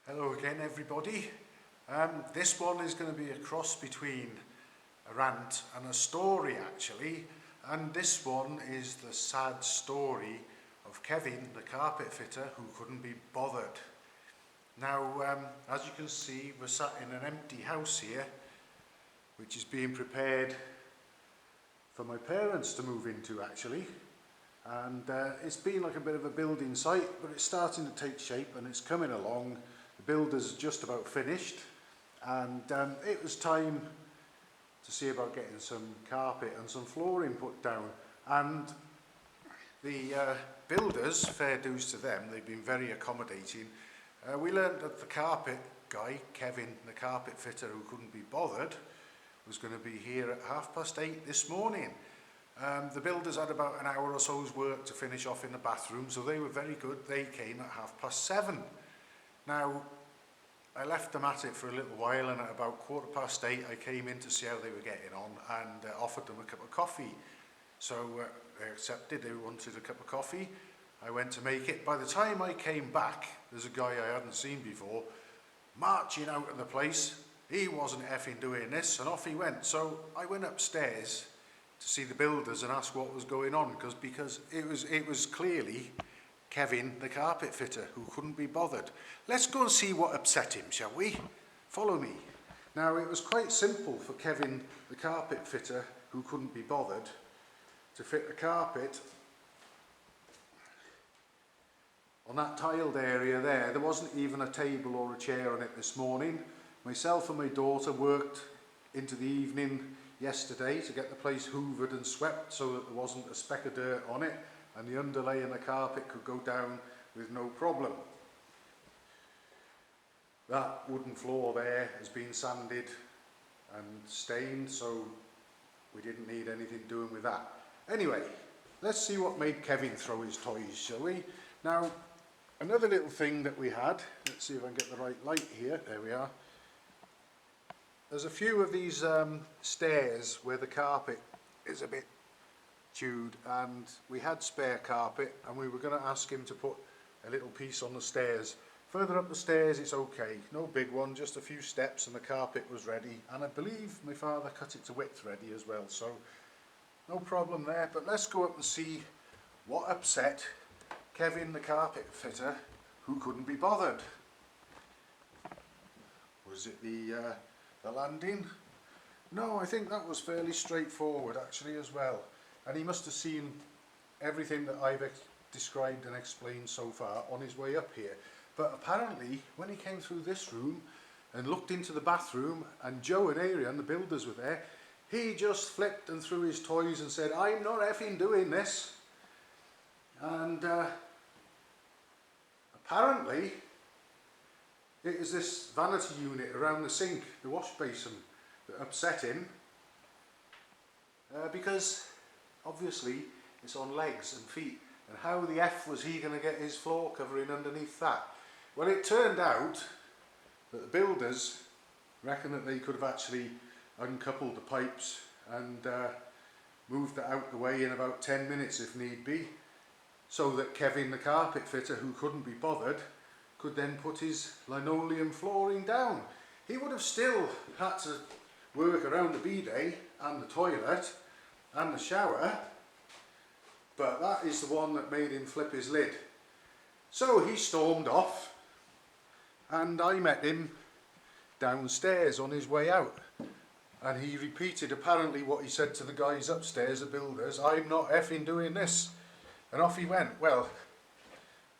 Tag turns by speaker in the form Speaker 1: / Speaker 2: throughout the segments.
Speaker 1: Hello again everybody. This one is going to be a cross between a rant and a story actually, and this one is the sad story of Kevin the carpet fitter who couldn't be bothered. Now as you can see, we're sat in an empty house here which is being prepared for my parents to move into actually, and it's been like a bit of a building site, but it's starting to take shape and it's coming along. The builder's just about finished, and it was time to see about getting some carpet and some flooring put down. And the builders, fair dues to them, they've been very accommodating. We learned that the carpet guy, Kevin the carpet fitter who couldn't be bothered, was going to be here at 8:30 this morning. The builders had about an hour or so's work to finish off in the bathroom, so they were very good. They came at 7:30. Now, I left them at it for a little while, and at about 8:15 I came in to see how they were getting on and offered them a cup of coffee. So they accepted, they wanted a cup of coffee. I went to make it. By the time I came back, there's a guy I hadn't seen before marching out of the place. He wasn't effing doing this, and off he went. So I went upstairs to see the builders and ask what was going on, because it was clearly Kevin the carpet fitter who couldn't be bothered. Let's go and see what upset him, shall we? Follow me. Now, it was quite simple for Kevin the carpet fitter who couldn't be bothered to fit the carpet on that tiled area there. There wasn't even a table or a chair on it this morning. Myself and my daughter worked into the evening yesterday to get the place hoovered and swept so that there wasn't a speck of dirt on it, and the underlay and the carpet could go down with no problem. That wooden floor there has been sanded and stained, so we didn't need anything doing with that. Anyway, let's see what made Kevin throw his toys, shall we? Now, another little thing that we had, let's see if I can get the right light here, there we are. There's a few of these stairs where the carpet is a bit chewed, and we had spare carpet, and we were going to ask him to put a little piece on the stairs. Further up the stairs it's okay, no big one, just a few steps and the carpet was ready, and I believe my father cut it to width ready as well, so no problem there. But let's go up and see what upset Kevin the carpet fitter who couldn't be bothered. Was it the landing? No, I think that was fairly straightforward actually as well. And he must have seen everything that I've described and explained so far on his way up here. But apparently, when he came through this room and looked into the bathroom, and Joe and Arian, the builders, were there, he just flipped and threw his toys and said, "I'm not effing doing this." And apparently, it is this vanity unit around the sink, the wash basin, that upset him. Because obviously it's on legs and feet, and how the F was he going to get his floor covering underneath that? Well, it turned out that the builders reckon that they could have actually uncoupled the pipes and moved that out the way in about 10 minutes if need be, so that Kevin the carpet fitter who couldn't be bothered could then put his linoleum flooring down. He would have still had to work around the bidet and the toilet and the shower, but that is the one that made him flip his lid. So he stormed off, and I met him downstairs on his way out, and he repeated apparently what he said to the guys upstairs, the builders, "I'm not effing doing this," and off he went. Well,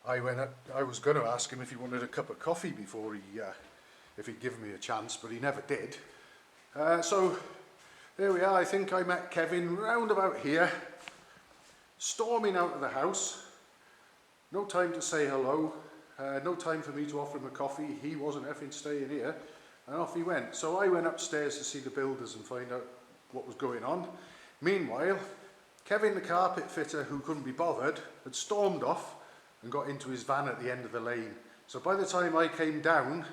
Speaker 1: I went up, I was going to ask him if he wanted a cup of coffee before if he'd given me a chance, but he never did. So there we are. I think I met Kevin round about here, storming out of the house. No time to say hello, no time for me to offer him a coffee. He wasn't effing staying here, and off he went. So I went upstairs to see the builders and find out what was going on. Meanwhile, Kevin the carpet fitter who couldn't be bothered had stormed off and got into his van at the end of the lane. So by the time I came down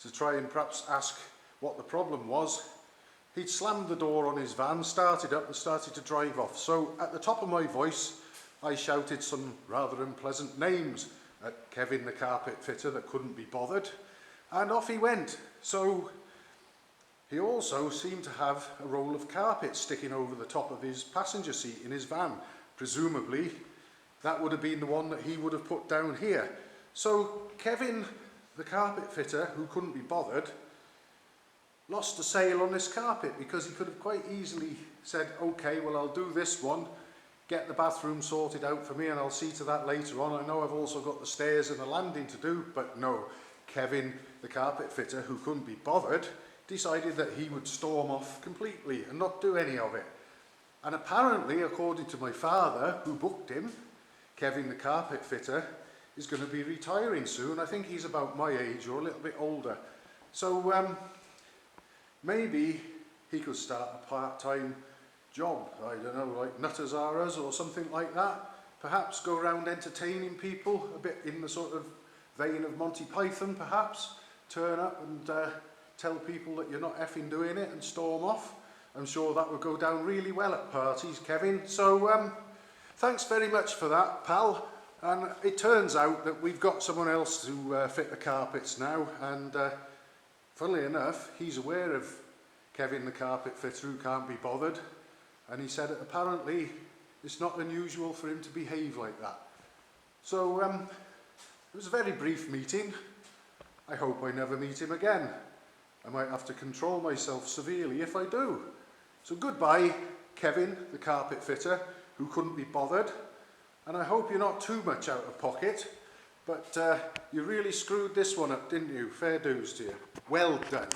Speaker 1: to try and perhaps ask what the problem was, he'd slammed the door on his van, started up and started to drive off. So at the top of my voice, I shouted some rather unpleasant names at Kevin the carpet fitter that couldn't be bothered, and off he went. So he also seemed to have a roll of carpet sticking over the top of his passenger seat in his van. Presumably that would have been the one that he would have put down here. So Kevin the carpet fitter, who couldn't be bothered, lost a sale on this carpet, because he could have quite easily said, okay, well, I'll do this one, get the bathroom sorted out for me, and I'll see to that later on. I know I've also got the stairs and the landing to do. But no, Kevin the carpet fitter, who couldn't be bothered, decided that he would storm off completely and not do any of it. And apparently, according to my father, who booked him, Kevin the carpet fitter is going to be retiring soon. I think he's about my age or a little bit older. So maybe he could start a part-time job, I don't know, like Nutters R Us or something like that. Perhaps go around entertaining people, a bit in the sort of vein of Monty Python perhaps. Turn up and tell people that you're not effing doing it and storm off. I'm sure that would go down really well at parties, Kevin. So thanks very much for that, pal. And it turns out that we've got someone else to fit the carpets now, and funnily enough, he's aware of Kevin the carpet fitter who can't be bothered, and he said that apparently it's not unusual for him to behave like that. So it was a very brief meeting. I hope I never meet him again. I might have to control myself severely if I do. So goodbye, Kevin the carpet fitter, who couldn't be bothered. And I hope you're not too much out of pocket, but you really screwed this one up, didn't you? Fair dues to you. Well done.